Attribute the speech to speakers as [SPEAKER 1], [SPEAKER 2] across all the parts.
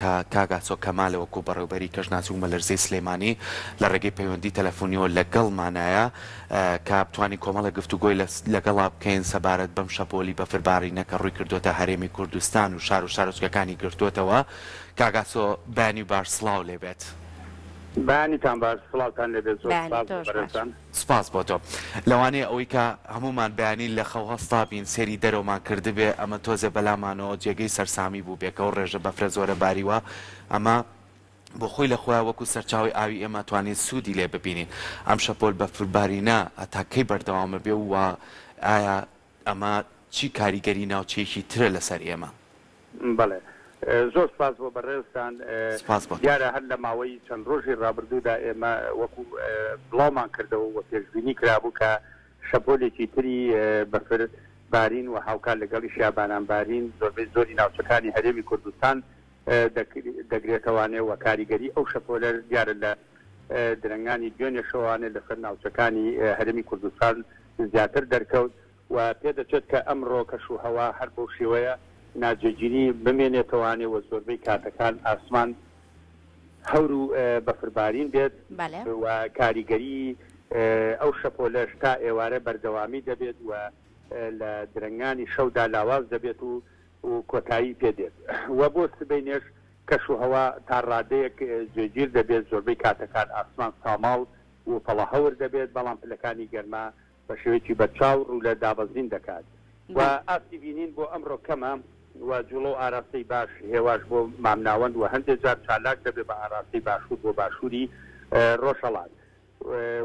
[SPEAKER 1] کە کاگاسۆ کەمالە وەکو بەڕێوبەری کەژناسی و مەلەرزەی سلێمانی لە ڕێگەی پەیوەندی تەلەفۆنیەوە لەگەڵمانایە کە بتوانین کۆمەڵە گفتوگۆی لەگەڵا بکەین سەبارەت بەم شەپۆلی بەفربارینە کە ڕووی کردوتە هەرێمی کوردستان و شار و شارۆچکەکانی گرتوتەوە. کاگاسۆ بانی باش سڵاو لێبێت.
[SPEAKER 2] بانیتان باش سڵاوتان لێبێت. زۆر
[SPEAKER 1] سپاس بۆ تۆ. لەوانەیە ئەوەی کە هەمومان بەیانی لە خەو هەستا بین سێری دەرەوەمان کردبێ ئەمە تۆزێ بەلامانەوە جێگەی سەرسامی بوو بێکەوە ڕێژە بەفرە زۆرە باریوە ئەمە بۆ خۆی لە خۆیان وەکو سەرچاوی ئاوی ئێمە توانین سوودی لێ ببینین. ئەم شەپۆل بەفربارینە هەتاکەی بەردەوامە بێ و ئایا ئەمە چی کاریگەری ناوچەیەکی ترە لەسەر ئێمە؟
[SPEAKER 2] بەڵێ زۆر سپاس بۆ بەڕێزتان. دیارە هەر لە ماوەی چەند ڕۆژی ڕابردوودا ئێمە وەکو بڵاومان کردەوە و پێشبینی کرابوو کە شەپۆلێکی تری بەفربارین و هاوکار لەگەڵی شیابانانبارین زۆربەی زۆری ناوچەکانی هەرێمی کوردستان دەگرێتەوانێ و کاریگەری ئەو شەپۆلە دیارە لە درەنگانی دوێنێ شەوانێ لەسەر ناوچەکانی هەرێمی کوردستان زیاتر دەرکەوت و پێدەچێت کە ئەمڕۆ کەشوهەوا هەر بەو شێوەیە ناجێگیری بمێنێتەوانێ و زۆربەی کاتەکان ئاسمان هەور و بەفربارین بێت و کاریگەری ئەو شەپۆلەش تا ئێوارە بەردەوامی دەبێت و لە درەنگانی شەودا لاواز دەبێت و کۆتایی پێدێت و بۆ سبەینێش کەشوهەوا تا ڕادەیەک جێگیر دەبێت زۆربەی کاتەکان ئاسمان ساماڵ و پەڵەهەور دەبێت بەڵام پلەکانی گەرما بە شێوەیەکی بەرچاو ڕوو لە دابەزین دەکات و ئاستی بینین بۆ ئەمڕۆ کەمە و جوڵۆ ئاراستەی باش هێواش بۆ مامناوەند و هەندێک جار چالاک دەبێت بە ئاراستەی باشوور بۆ باشووری ڕۆژهەڵات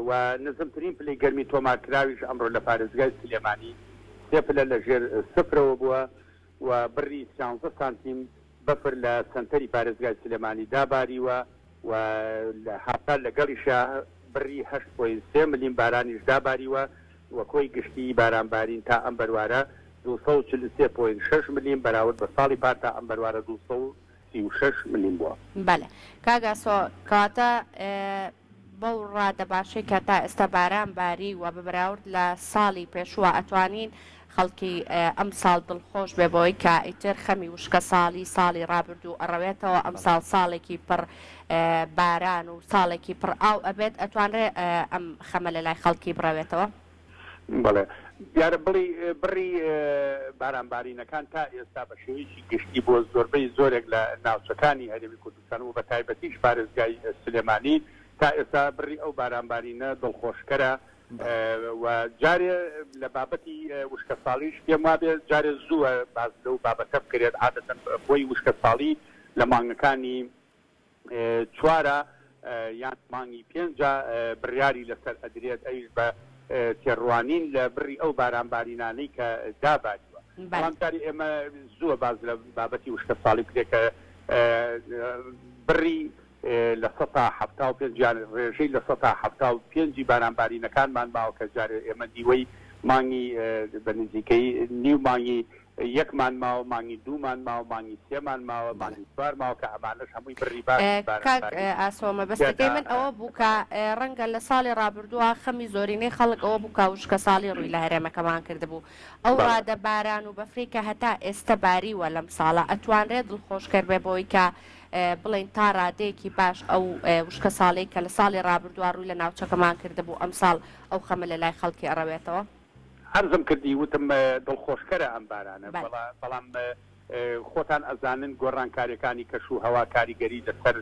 [SPEAKER 2] و نزمترین پلەی گەرمی تۆمارکراویش ئەمڕۆ لە پارێزگای سلێمانی سێ پلە لە ژێر سفرەوە بووە و بڕی 13 سانتیم بەفر لە سنتەری پارێزگای سلێمانی داباریوە و لە هەفتە لەگەڵیشە بڕی 8.3 ملیم بارانیش داباریوە و کۆی گشتی بارانبارین تا ئەم بەروارە 243.6 ملیم بەراورد بە ساڵی پار تا ئەم بەروارە 236 ملیم بووە.
[SPEAKER 3] بەڵێ کاگاسۆ کاتە بەو ڕادە باشەی کە تا ئێستا بارانباری و بەراورد لە ساڵی پێشوە ئەتوانین خەڵکی ئەم ساڵ دڵخۆش بێ بۆی کە ئیتر خەمی وشکە ساڵی ڕابردوو ئەڕەوێتەوە ئەم ساڵێکی پڕ باران و ساڵێکی پڕ ئاو ئەبێت ئەتوانرێ ئەم خەمە لە لای خەڵکی بڕەوێتەوە؟
[SPEAKER 2] بەڵێ دیارە بڕی بارانبارینەکان تا ئێستا بە شێوەیەکی گشتی بۆ زۆربەی زۆرێک لە ناوچەکانی هەرێمی کوردستان و بە تایبەتیش پارێزگای سلێمانی تا ئێستا بڕی ئەو بارانبارینە دڵخۆشکەرە و جارێ لە بابەتی وشکە ساڵیش پێم وابێ جارێ زووە باز لەو بابەتە بکرێت عادەتەن بۆی وشکە ساڵی لە مانگەکانی چوارە یان مانگی پێنجە بڕیاری لەسەر ئەدرێت ئەویش بە تێڕوانین لە بڕی ئەو بارانبارینانەی کە داباریوە. بەڵامداری ئێمە زووە باز لە بابەتی وشکە ساڵی کرێت کە بڕی لە 1970 ڕێژەی لە 1970 بارانبارینەکانمان ماوە کە جارێ ئێمە دیوەی مانگی بە نزیکەی نیو مانگی یەکمان ماوە مانگی دوومان ماوە مانگی سێمان ماوە مانگی چوار ماوە کە ئەمانەش هەمووی بڕی
[SPEAKER 3] ئاسۆمە بەستەکەی من ئەوە بوو کە ڕەنگە لە ساڵی ڕابردووە خەمی زۆرینەی خەڵک ئەوە بوو کە وشکە ساڵی ڕووی لە هەرێمەکەمان کردبوو ئەو ڕادە باران و بەفری کە هەتا ئێستا باریوە لەم ساڵە ئەتوانرێت دڵخۆشکرد بێ بۆی کە بڵین تا ڕادەیەکی باش ئەو وشکە ساڵی کە لە ساڵی ڕابردووە ڕووی لە ناوچەکەمان کردبوو ئەم ساڵ ئەو خەمە لە لای خەڵکی ئەڕەوێتەوە؟
[SPEAKER 2] هەرزم کردی وتم دڵخۆشکەرە ئەم بارانە بەڵام خۆتان ئەزانن گۆڕانکاریەکانی کەشوهەوا کاریگەری لەسەر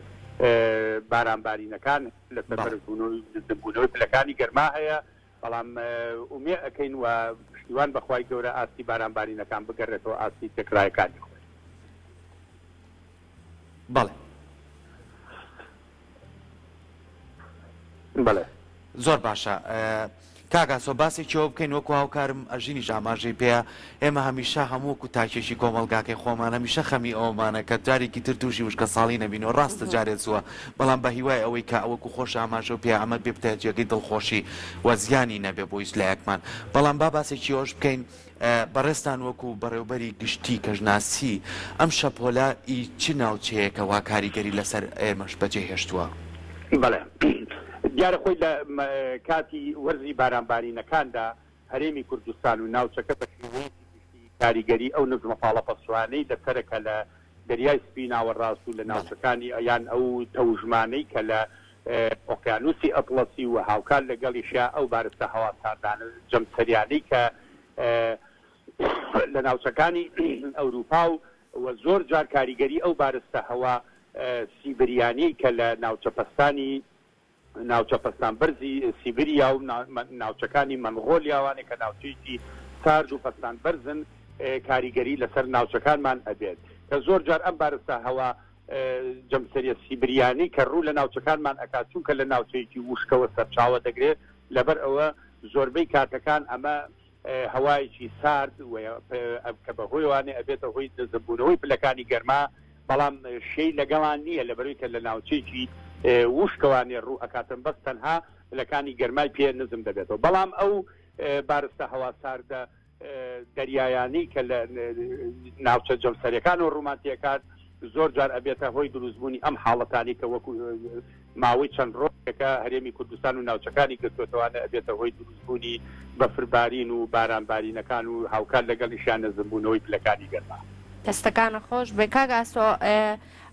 [SPEAKER 2] بارانبارینەکان لەسەر بەرزبوونەوەی پلەکانی گەرما هەیە بەڵام ئومێ ئەەکەین و پشتیوان بەخوای گەورە ئاستی بارانبارینەکان بگەڕێتەوە ئاستی تێکرایەکانی خۆی.
[SPEAKER 1] بەڵێ
[SPEAKER 2] بەڵێ
[SPEAKER 1] زۆر باشە. کاگاسۆ باسێکیەوە بکەین وەکو هاوکارم ئەژینی ژاماژەی پێە ئێمە هەمیشە هەمووکو تاکێشی کۆمەلگاکەی خۆمان هەمیشە خەمی ئەومانە کە جارێکی تر تووشی وشکە ساڵی نەبینەوە ڕاستە جارێت زووە بەڵام بە هیوای ئەوەی کە ئەوەکو خۆش ئاماژە و پێ ئەمە بێ بتە جێگەی دڵخۆشی وە زیانی نەبێ بۆ هیچ لایەکمان بەڵام با باسێکیەوەش بکەین بەڕێستان وەکو بەڕێوبەری گشتی کەژناسی ئەم شەپۆلە چ ناوچەیەکە وا کاریگەری لەسەر ئێمەش بەجێ هێشتووە؟
[SPEAKER 2] بەڵێ دیارە خۆی لە کاتی وەرزی بارانبارینەکاندا هەرێمی کوردستان و ناوچەکە بە شێوەیەکی گشتی کاریگەری ئەو نزمە پاڵە پەسوانەی دەسەرەکە لە دەریای سپی ناوەڕاست و لە ناوچەکانی یان ئەو تەوژمانەی کە لە ئۆقیانوسی ئەتڵەسی و هاوکار لەگەڵیشیا ئەو بارستە هەوا ساردانە جەمسەریانەی کە لە ناوچەکانی ئەوروپا و زۆر جار کاریگەری ئەو بارستە هەوا سیبریانی کە لە ناوچەپەستان بەرزی سیبریا و ناوچەکانی مەنغۆلیاوانێک کە ناوچەیەکی سارد و پەستان بەرزن کاریگەری لەسەر ناوچەکانمان ئەبێت کە زۆر جار ئەم بارستە هەوا جەمسەریە سیبریانی کە ڕوو لە ناوچەکانمان ئەکات چونکە لە ناوچەیەکی وشکەوە سەرچاوە دەگرێت لەبەر ئەوە زۆربەی کاتەکان ئەمە هەوایەکی سارد کە بەهۆیوانێ ئەبێتە هۆی دەزەبوونەوەی پلەکانی گەرما بەڵام شەی لەگەڵان نییە لەبەروی کە لە ناوچەیەکی وشکەوانێ ڕوو ئەکاتن بەس تەنها پلەکانی گەرمای پێ نزم دەبێتەوە بەڵام ئەو بارستە هەوا ساردە دەریایانی کە لە ناوچە جەمسەریەکان و ڕووماتیەکان زۆر جار ئەبێتە هۆی دروستبوونی ئەم حاڵەتانی کە وەکو ماوەی چەند ڕۆژێکە هەرێمی کوردستان و ناوچەکانی گرتوێتەوانە ئەبێتە هۆی دروستبوونی بەفربارین و بارانبارینەکان و هاوکار لەگەڵیشیان نەزمبوونەوەی پلەکانی گەرما.
[SPEAKER 3] دەستەکانە خۆش بێ کاگاسۆ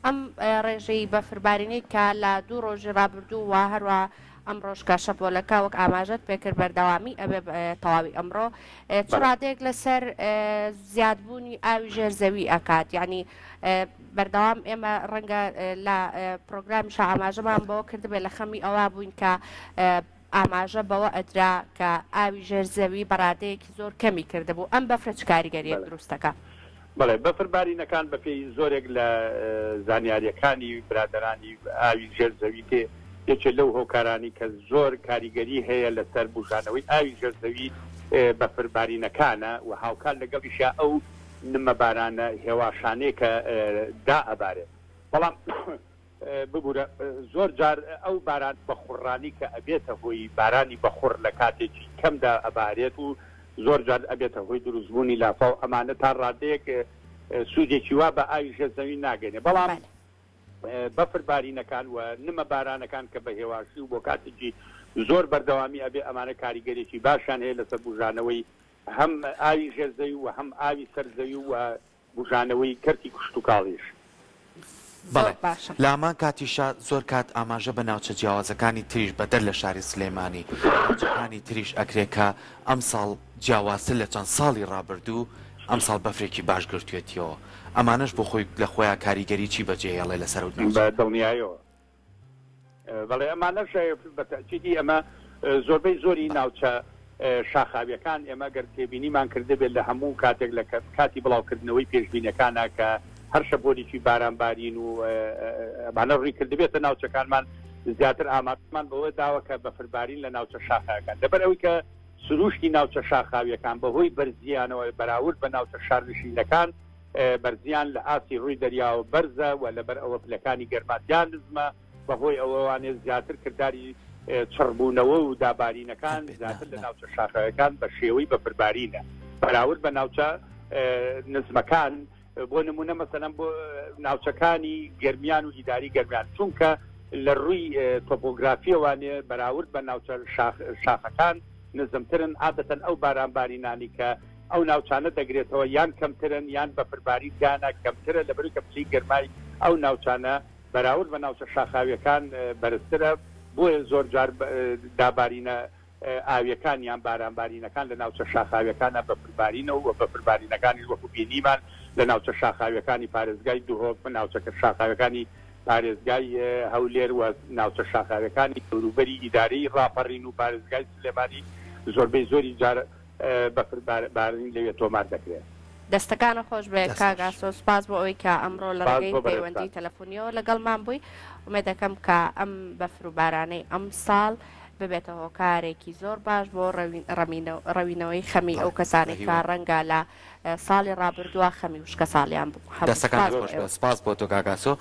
[SPEAKER 3] ئەم ڕێژەی بەفربارینەی کە لە 2 ڕۆژی ڕابردوو و هەروە ئەم ڕۆژکە شەپۆلەکە وەک ئاماژەت پێکرد بەردەوامی ئەبێ تەواوی ئەمڕۆ چڕادێک لەسەر زیادبوونی ئاوی ژێرزەوی ئەکات یعنی بەردەوام ئێمە ڕەنگە لە پرۆگرامیش ئاماژەمان بەوە کردبێت لە خەمی ئەوە بووین کە ئاماژە بەوە ئەدرا کە ئاوی ژێرزەوی بەڕادەیەکی زۆر کەمی کردبوو ئەم بەفرە چ کاریگەریەک دروستەکە.
[SPEAKER 2] بەڵێ بەفربارینەکان بەپێی زۆرێک لە زانیاریەکانی برادرانی ئاوی ژێرزەوی تێ یەکێک لەو هۆکارانی کە زۆر کاریگەری هەیە لەسەر بژانەوەی ئاوی ژێرزەوی بەفربارینەکانە و هاوکار لەگەڵیشە ئەو نمەبارانە هێواشانەیە کە دا ئەبارێت بەڵام ببوورە زۆر جار ئەو باران بەخوڕانی کە ئەبێتە هۆی بارانی بەخوڕ لە کاتێکی کەمدا ئەبارێت و زۆر جار ئەبێتە هۆی دروستبوونی لافاو ئەمانە تا ڕادەیەک سوودێکی وا بە ئاوی ژێرزەوی ناگەنێ بەڵام بەفربارینەکان و نمە بارانەکان کە بە هێواشی و بۆ کاتێکی زۆر بەردەوامی ئەبێ ئەمانە کاریگەرێکی باشان هەیە لەسەر بژانەوەی هەم ئاوی ژێرزەوی و هەم ئاوی سەرزەوی و بژانەوەی کەرتی کوشت و کاڵیش.
[SPEAKER 1] لامان کاتیشا زۆر کات ئاماژە بە ناوچە جیاوازەکانی تریش بەدەر لە شاری سلێمانی ناوچەکانی تریش ئەکرێکە ئەم ساڵ جیاوازتر لە چەند ساڵی ڕابردوو ئەم ساڵ بەفرێکی باش گرتوێتیەوە ئەمانش بۆ خۆی لە خۆیان کاریگەری چی بەجێهێڵێ لەسەر
[SPEAKER 2] دڵنیایەوە بەڵێ ئەمانەش بەتەکیدی ئەمە زۆربەی زۆری ناوچە شاخاویەکان ئێمە گەر تێبینیمان کردبێت لە هەموو کاتێک لە کاتی بڵاوکردنەوەی پێشبینەکانە کە هەر شەبۆنێکی بارانبارین و ئەمانە ڕووی کردبێتە ناوچەکانمان زیاتر ئامادەمان بەوە داوە کە بەفربارین لە ناوچە شاخاویەکان لەبەر ئەوەی کە سروشتی ناوچە شاخاویەکان بەهۆی بەرزیانەوە بەراورد بە ناوچە شارنشینەکان بەرزیان لە ئاسی ڕووی دەریاوە بەرزە و لەبەر ئەوە پلەکانی گەرماتیان نزمە بەهۆی ئەوەوانێ زیاتر کردداری چڕبوونەوە و دابارینەکان زیاتر لە ناوچە شاخاویەکان بە شێوەی بەفربارینە بەراورد بە ناوچە نزمەکان بۆ نمونە مەسەلەن بۆ ناوچەکانی گەرمیان و ئیداری گەرمیان چونکە لە ڕووی تۆپۆگرافیەوانێ بەراورد بە ناوچە شاخەکان نزمترن عادەتەن ئەو بارانبارینانی کە ئەو ناوچانە دەگرێتەوە یان کەمترن یان بەفرباری دانە کەمترە لەبەر کە پلی گەرمای ئەو ناوچانە بەراورد بە ناوچە شاخاویەکان بەرزترە بۆیە زۆر جار دابارینە ئاویەکان یان بارانبارینەکان لە ناوچە شاخاویەکانە بەفربارینەوە و بەفربارینەکانی وەکو بینیمان لە ناوچە شاخاویەکانی پارێزگای دوهۆک و ناوچەکە شاخاویەکانی پارێزگای هەولێر و ناوچە شاخاویەکانی دەوروبەری ئیدارەی ڕاپەڕین و پارێزگای سلێمانی زۆربەی زۆری جار بەفربارین لەوێ تۆمار دەکرێت.
[SPEAKER 3] دەستەکانە خۆش بێ کاگاسۆ سپاس بۆ ئەوەی کە ئەمڕۆ لە ڕێگەی پەیوەندی تەلەفۆنیەوە لەگەڵمان بووی ومێ دەکەم کە ئەم بەفروبارانەی ئەم ساڵ ببێتە هۆکارێکی زۆر باش بۆ ڕەوینەوەی خەمی ئەو کەسانی کە ڕەنگە لە ساڵی ڕابردووە خەمی وشکە ساڵیان بوو.
[SPEAKER 1] دەستەکان خۆش بێ سپاس بۆ تۆ کاگاسۆ.